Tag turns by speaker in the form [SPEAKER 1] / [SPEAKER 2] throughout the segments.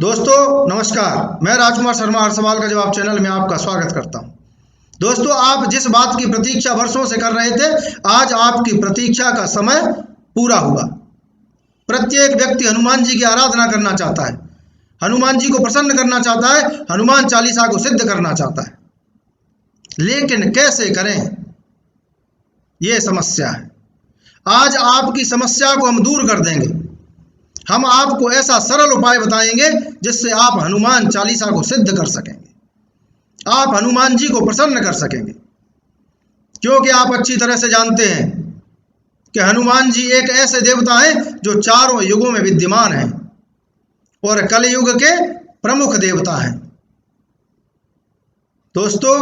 [SPEAKER 1] दोस्तों नमस्कार, मैं राजकुमार शर्मा हर सवाल का जवाब चैनल में आपका स्वागत करता हूं। दोस्तों, आप जिस बात की प्रतीक्षा वर्षों से कर रहे थे, आज आपकी प्रतीक्षा का समय पूरा हुआ। प्रत्येक व्यक्ति हनुमान जी की आराधना करना चाहता है, हनुमान जी को प्रसन्न करना चाहता है, हनुमान चालीसा को सिद्ध करना चाहता है, लेकिन कैसे करें, ये समस्या है। आज आपकी समस्या को हम दूर कर देंगे। हम आपको ऐसा सरल उपाय बताएंगे जिससे आप हनुमान चालीसा को सिद्ध कर सकेंगे, आप हनुमान जी को प्रसन्न कर सकेंगे। क्योंकि आप अच्छी तरह से जानते हैं कि हनुमान जी एक ऐसे देवता हैं जो चारों युगों में विद्यमान हैं और कलयुग के प्रमुख देवता हैं। दोस्तों,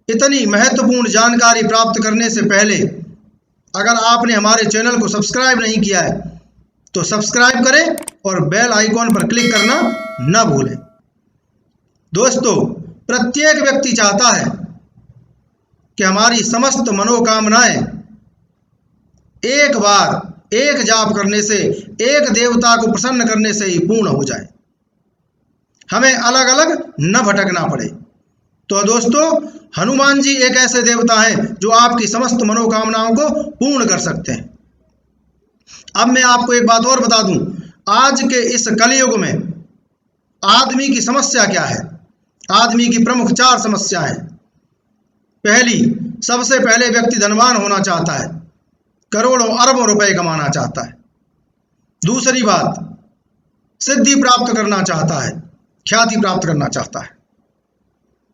[SPEAKER 1] इतनी महत्वपूर्ण जानकारी प्राप्त करने से पहले अगर आपने हमारे चैनल को सब्सक्राइब नहीं किया है तो सब्सक्राइब करें और बेल आइकॉन पर क्लिक करना न भूलें। दोस्तों, प्रत्येक व्यक्ति चाहता है कि हमारी समस्त मनोकामनाएं एक बार एक जाप करने से, एक देवता को प्रसन्न करने से ही पूर्ण हो जाए, हमें अलग अलग न भटकना पड़े। तो दोस्तों, हनुमान जी एक ऐसे देवता हैं जो आपकी समस्त मनोकामनाओं को पूर्ण कर सकते हैं। अब मैं आपको एक बात और बता दूं, आज के इस कलयुग में आदमी की समस्या क्या है। आदमी की प्रमुख 4 समस्याएं हैं। पहली, सबसे पहले व्यक्ति धनवान होना चाहता है, करोड़ों अरबों रुपए कमाना चाहता है। दूसरी बात, सिद्धि प्राप्त करना चाहता है, ख्याति प्राप्त करना चाहता है।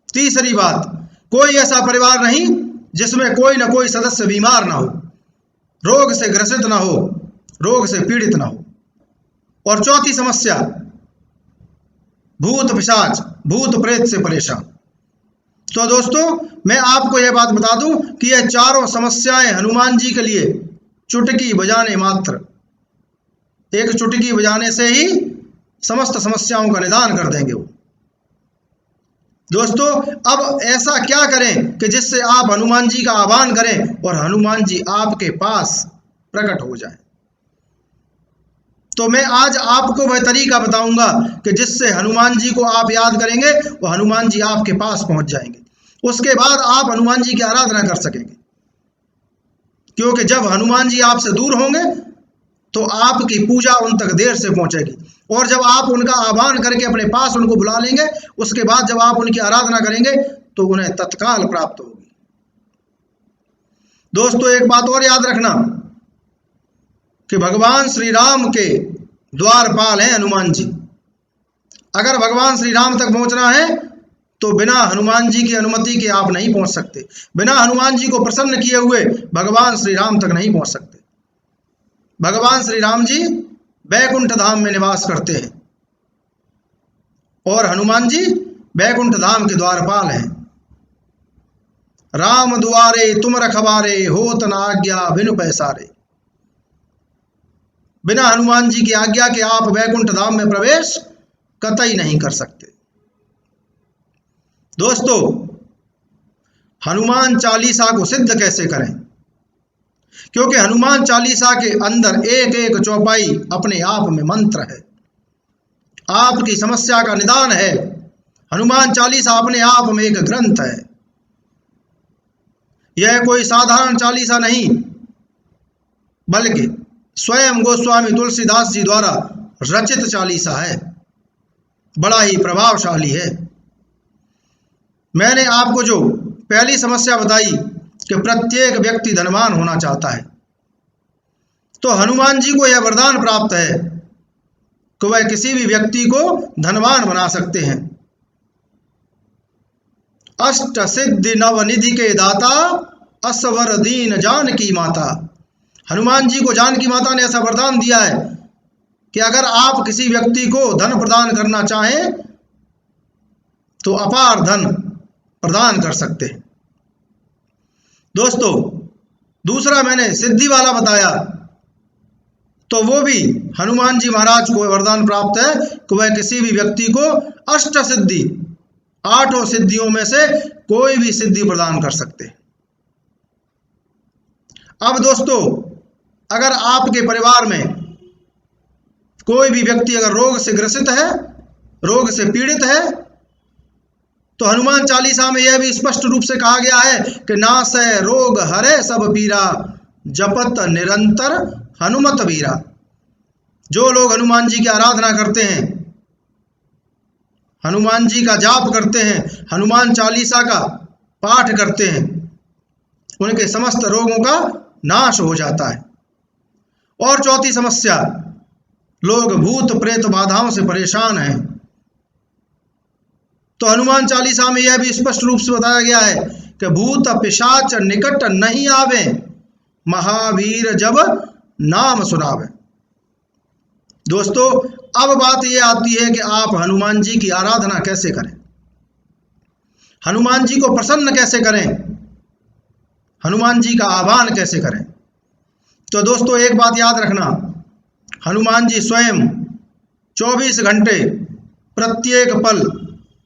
[SPEAKER 1] तीसरी बात, कोई ऐसा परिवार नहीं जिसमें कोई ना कोई सदस्य बीमार ना हो, रोग से ग्रसित ना हो, रोग से पीड़ित ना हो। और चौथी समस्या, भूत पिशाच, भूत प्रेत से परेशान। तो दोस्तों, मैं आपको यह बात बता दूं कि यह चारों समस्याएं हनुमान जी के लिए चुटकी बजाने मात्र, एक चुटकी बजाने से ही समस्त समस्याओं का निदान कर देंगे वो। दोस्तों, अब ऐसा क्या करें कि जिससे आप हनुमान जी का आह्वान करें और हनुमान जी आपके पास प्रकट हो जाए। तो मैं आज आपको वह तरीका बताऊंगा कि जिससे हनुमान जी को आप याद करेंगे वो हनुमान जी आपके पास पहुंच जाएंगे। उसके बाद आप हनुमान जी की आराधना कर सकेंगे। क्योंकि जब हनुमान जी आपसे दूर होंगे तो आपकी पूजा उन तक देर से पहुंचेगी, और जब आप उनका आह्वान करके अपने पास उनको बुला लेंगे, उसके बाद जब आप उनकी आराधना करेंगे तो उन्हें तत्काल प्राप्त होगी। दोस्तों, एक बात और याद रखना कि भगवान श्री राम के द्वारपाल हैं हनुमान जी। अगर भगवान श्री राम तक पहुंचना है तो बिना हनुमान जी की अनुमति के आप नहीं पहुंच सकते। बिना हनुमान जी को प्रसन्न किए हुए भगवान श्री राम तक नहीं पहुंच सकते। भगवान श्री राम जी बैकुंठ धाम में निवास करते हैं और हनुमान जी बैकुंठ धाम के द्वारपाल हैं। राम दुआरे तुम रखवारे, होत न आज्ञा बिनु पैसारे। बिना हनुमान जी की आज्ञा के आप बैकुंठ धाम में प्रवेश कतई नहीं कर सकते। दोस्तों, हनुमान चालीसा को सिद्ध कैसे करें, क्योंकि हनुमान चालीसा के अंदर एक एक चौपाई अपने आप में मंत्र है, आपकी समस्या का निदान है। हनुमान चालीसा अपने आप में एक ग्रंथ है। यह कोई साधारण चालीसा नहीं, बल्कि स्वयं गोस्वामी तुलसीदास जी द्वारा रचित चालीसा है। बड़ा ही प्रभावशाली है। मैंने आपको जो पहली समस्या बताई कि प्रत्येक व्यक्ति धनवान होना चाहता है, तो हनुमान जी को यह वरदान प्राप्त है कि वह किसी भी व्यक्ति को धनवान बना सकते हैं। अष्ट सिद्धि नव निधि के दाता, असवर दीन जानकी माता। हनुमान जी को जानकी माता ने ऐसा वरदान दिया है कि अगर आप किसी व्यक्ति को धन प्रदान करना चाहें तो अपार धन प्रदान कर सकते हैं। दोस्तों, दूसरा मैंने सिद्धि वाला बताया, तो वो भी हनुमान जी महाराज को वरदान प्राप्त है कि वह किसी भी व्यक्ति को अष्ट सिद्धि, 8 सिद्धियों में से कोई भी सिद्धि प्रदान कर सकते हैं। अब दोस्तों, अगर आपके परिवार में कोई भी व्यक्ति अगर रोग से ग्रसित है रोग से पीड़ित है, तो हनुमान चालीसा में यह भी स्पष्ट रूप से कहा गया है कि नासै रोग हरे सब पीरा, जपत निरंतर हनुमत वीरा। जो लोग हनुमान जी की आराधना करते हैं, हनुमान जी का जाप करते हैं, हनुमान चालीसा का पाठ करते हैं, उनके समस्त रोगों का नाश हो जाता है। और चौथी समस्या, लोग भूत प्रेत बाधाओं से परेशान हैं, तो हनुमान चालीसा में यह भी स्पष्ट रूप से बताया गया है कि भूत पिशाच निकट नहीं आवे, महावीर जब नाम सुनावे। दोस्तों, अब बात यह आती है कि आप हनुमान जी की आराधना कैसे करें, हनुमान जी को प्रसन्न कैसे करें, हनुमान जी का आह्वान कैसे करें। तो दोस्तों, एक बात याद रखना, हनुमान जी स्वयं 24 घंटे प्रत्येक पल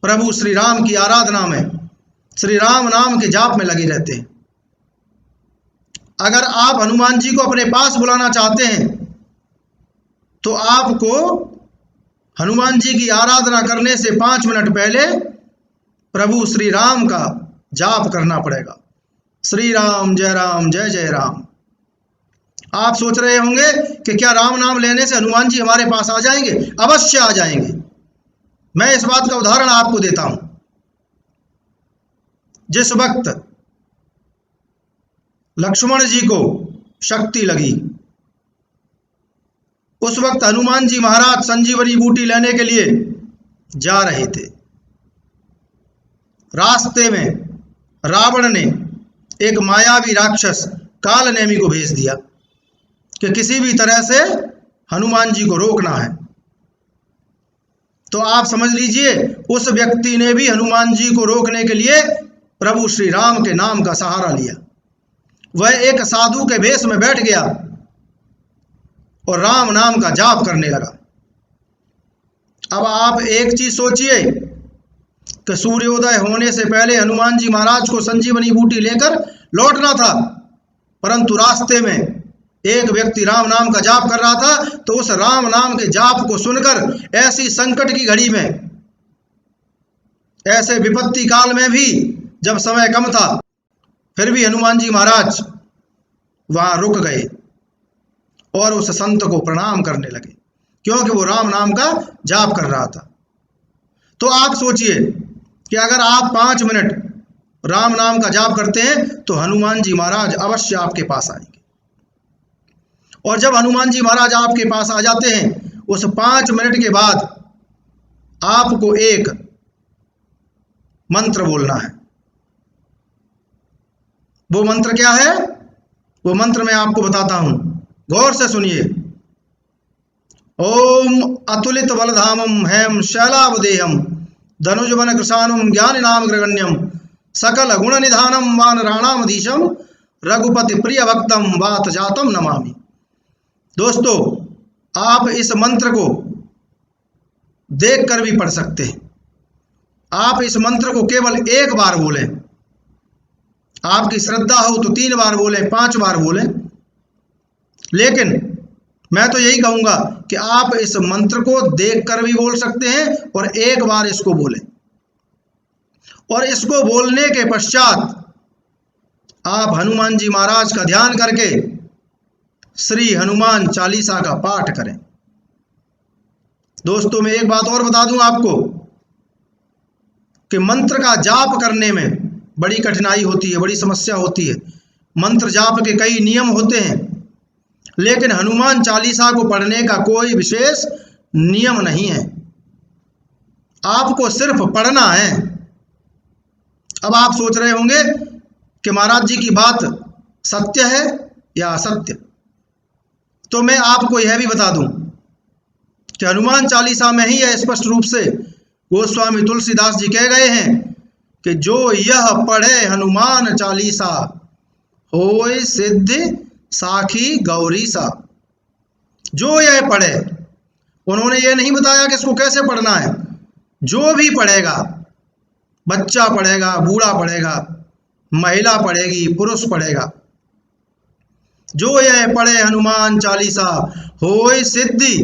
[SPEAKER 1] प्रभु श्री राम की आराधना में, श्री राम नाम के जाप में लगे रहते हैं। अगर आप हनुमान जी को अपने पास बुलाना चाहते हैं तो आपको हनुमान जी की आराधना करने से 5 मिनट पहले प्रभु श्री राम का जाप करना पड़ेगा। श्री राम जय जय राम। आप सोच रहे होंगे कि क्या राम नाम लेने से हनुमान जी हमारे पास आ जाएंगे? अवश्य आ जाएंगे। मैं इस बात का उदाहरण आपको देता हूं। जिस वक्त लक्ष्मण जी को शक्ति लगी, उस वक्त हनुमान जी महाराज संजीवनी बूटी लेने के लिए जा रहे थे। रास्ते में रावण ने एक मायावी राक्षस कालनेमी को भेज दिया कि किसी भी तरह से हनुमान जी को रोकना है। तो आप समझ लीजिए, उस व्यक्ति ने भी हनुमान जी को रोकने के लिए प्रभु श्री राम के नाम का सहारा लिया। वह एक साधु के भेष में बैठ गया और राम नाम का जाप करने लगा। अब आप एक चीज सोचिए कि सूर्योदय होने से पहले हनुमान जी महाराज को संजीवनी बूटी लेकर लौटना था, परंतु रास्ते में एक व्यक्ति राम नाम का जाप कर रहा था। तो उस राम नाम के जाप को सुनकर ऐसी संकट की घड़ी में, ऐसे विपत्ति काल में भी जब समय कम था, फिर भी हनुमान जी महाराज वहां रुक गए और उस संत को प्रणाम करने लगे, क्योंकि वो राम नाम का जाप कर रहा था। तो आप सोचिए कि अगर आप 5 मिनट राम नाम का जाप करते हैं तो हनुमान जी महाराज अवश्य आपके पास आएंगे। और जब हनुमान जी महाराज आपके पास आ जाते हैं, उस 5 मिनट के बाद आपको एक मंत्र बोलना है। वो मंत्र क्या है? वो मंत्र मैं आपको बताता हूं, गौर से सुनिए। ओम अतुलित बलधामम हैम शैलावदेहम धनुजवन कृशानुम ज्ञान नाम ग्रगण्यम सकल गुण निधानम वानराणामधीशम रघुपति प्रिय भक्तम वात जातम नमामि। दोस्तों, आप इस मंत्र को देखकर भी पढ़ सकते हैं। आप इस मंत्र को केवल एक बार बोलें। आपकी श्रद्धा हो तो 3 बार बोलें, 5 बार बोलें, लेकिन मैं तो यही कहूंगा कि आप इस मंत्र को देखकर भी बोल सकते हैं और एक बार इसको बोलें। और इसको बोलने के पश्चात आप हनुमान जी महाराज का ध्यान करके श्री हनुमान चालीसा का पाठ करें। दोस्तों, मैं एक बात और बता दूं आपको कि मंत्र का जाप करने में बड़ी कठिनाई होती है, बड़ी समस्या होती है। मंत्र जाप के कई नियम होते हैं, लेकिन हनुमान चालीसा को पढ़ने का कोई विशेष नियम नहीं है। आपको सिर्फ पढ़ना है। अब आप सोच रहे होंगे कि महाराज जी की बात सत्य है या असत्य। तो मैं आपको यह भी बता दूं कि हनुमान चालीसा में ही यह स्पष्ट रूप से गोस्वामी तुलसीदास जी कह गए हैं कि जो यह पढ़े हनुमान चालीसा होय सिद्धि साखी गौरी सा। जो यह पढ़े, उन्होंने ये नहीं बताया कि इसको कैसे पढ़ना है। जो भी पढ़ेगा, बच्चा पढ़ेगा, बूढ़ा पढ़ेगा, महिला पढ़ेगी, पुरुष पढ़ेगा, जो यह पढ़े हनुमान चालीसा होय सिद्धि,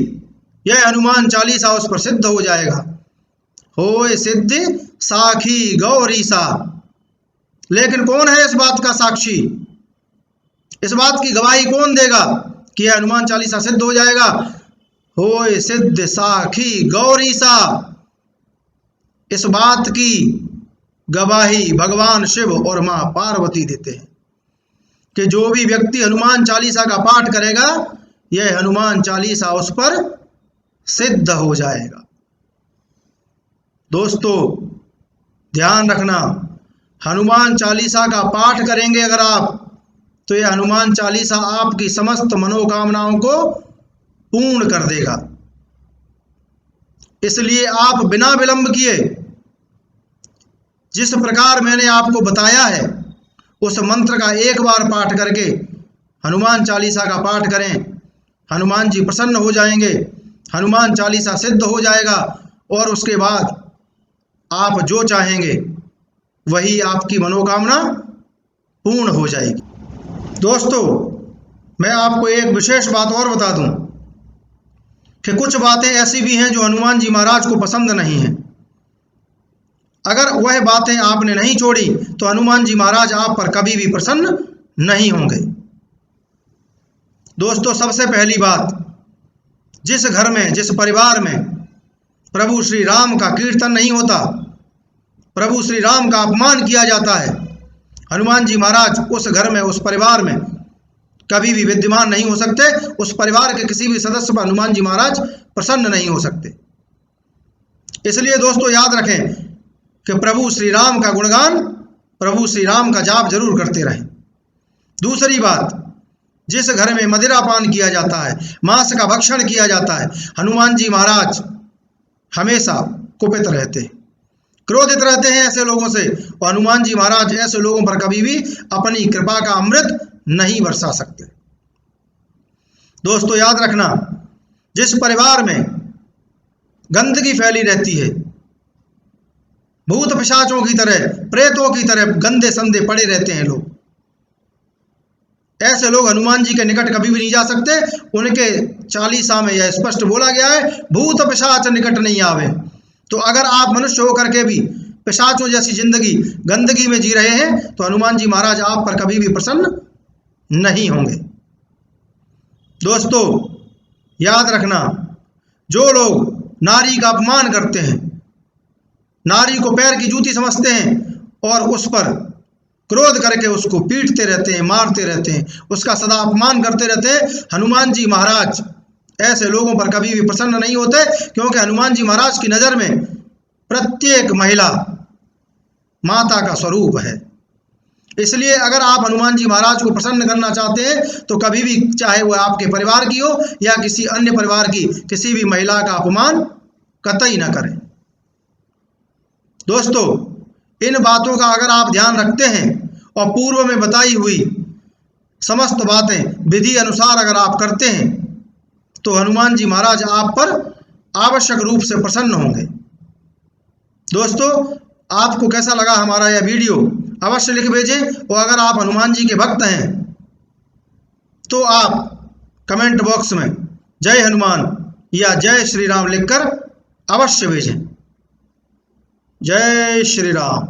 [SPEAKER 1] यह हनुमान चालीसा उस पर सिद्ध हो जाएगा। होए सिद्धि साखी गौरीसा। लेकिन कौन है इस बात का साक्षी? इस बात की गवाही कौन देगा कि यह हनुमान चालीसा सिद्ध हो जाएगा? होए सिद्ध साखी गौरीसा। इस बात की गवाही भगवान शिव और मां पार्वती देते हैं कि जो भी व्यक्ति हनुमान चालीसा का पाठ करेगा, यह हनुमान चालीसा उस पर सिद्ध हो जाएगा। दोस्तों ध्यान रखना, हनुमान चालीसा का पाठ करेंगे अगर आप, तो यह हनुमान चालीसा आपकी समस्त मनोकामनाओं को पूर्ण कर देगा। इसलिए आप बिना विलंब किए जिस प्रकार मैंने आपको बताया है, उस मंत्र का एक बार पाठ करके हनुमान चालीसा का पाठ करें। हनुमान जी प्रसन्न हो जाएंगे, हनुमान चालीसा सिद्ध हो जाएगा और उसके बाद आप जो चाहेंगे वही आपकी मनोकामना पूर्ण हो जाएगी। दोस्तों मैं आपको एक विशेष बात और बता दूं कि कुछ बातें ऐसी भी हैं जो हनुमान जी महाराज को पसंद नहीं हैं। अगर वह बातें आपने नहीं छोड़ी तो हनुमान जी महाराज आप पर कभी भी प्रसन्न नहीं होंगे। दोस्तों सबसे पहली बात, जिस घर में, जिस परिवार में प्रभु श्री राम का कीर्तन नहीं होता, प्रभु श्री राम का अपमान किया जाता है, हनुमान जी महाराज उस घर में, उस परिवार में कभी भी विद्यमान नहीं हो सकते। उस परिवार के किसी भी सदस्य पर हनुमान जी महाराज प्रसन्न नहीं हो सकते। इसलिए दोस्तों याद रखें कि प्रभु श्री राम का गुणगान, प्रभु श्री राम का जाप जरूर करते रहें। दूसरी बात, जिस घर में मदिरापान किया जाता है, मांस का भक्षण किया जाता है, हनुमान जी महाराज हमेशा कुपित रहते हैं, क्रोधित रहते हैं ऐसे लोगों से, और हनुमान जी महाराज ऐसे लोगों पर कभी भी अपनी कृपा का अमृत नहीं बरसा सकते। दोस्तों याद रखना, जिस परिवार में गंदगी फैली रहती है, भूत पिशाचों की तरह, प्रेतों की तरह गंदे संदे पड़े रहते हैं लोग, ऐसे लोग हनुमान जी के निकट कभी भी नहीं जा सकते। उनके चालीसा में यह स्पष्ट बोला गया है, भूत पिशाच निकट नहीं आवे। तो अगर आप मनुष्य होकर के भी पिशाचों जैसी जिंदगी, गंदगी में जी रहे हैं, तो हनुमान जी महाराज आप पर कभी भी प्रसन्न नहीं होंगे। दोस्तों याद रखना, जो लोग नारी का अपमान करते हैं, नारी को पैर की जूती समझते हैं और उस पर क्रोध करके उसको पीटते रहते हैं, मारते रहते हैं, उसका सदा अपमान करते रहते हैं, हनुमान जी महाराज ऐसे लोगों पर कभी भी प्रसन्न नहीं होते। क्योंकि हनुमान जी महाराज की नज़र में प्रत्येक महिला माता का स्वरूप है। इसलिए अगर आप हनुमान जी महाराज को प्रसन्न करना चाहते हैं तो कभी भी, चाहे वह आपके परिवार की हो या किसी अन्य परिवार की, किसी भी महिला का अपमान कतई न करें। दोस्तों इन बातों का अगर आप ध्यान रखते हैं और पूर्व में बताई हुई समस्त बातें विधि अनुसार अगर आप करते हैं, तो हनुमान जी महाराज आप पर आवश्यक रूप से प्रसन्न होंगे। दोस्तों आपको कैसा लगा हमारा यह वीडियो अवश्य लिख भेजें, और अगर आप हनुमान जी के भक्त हैं तो आप कमेंट बॉक्स में जय हनुमान या जय श्री राम लिखकर अवश्य भेजें। जय श्री राम।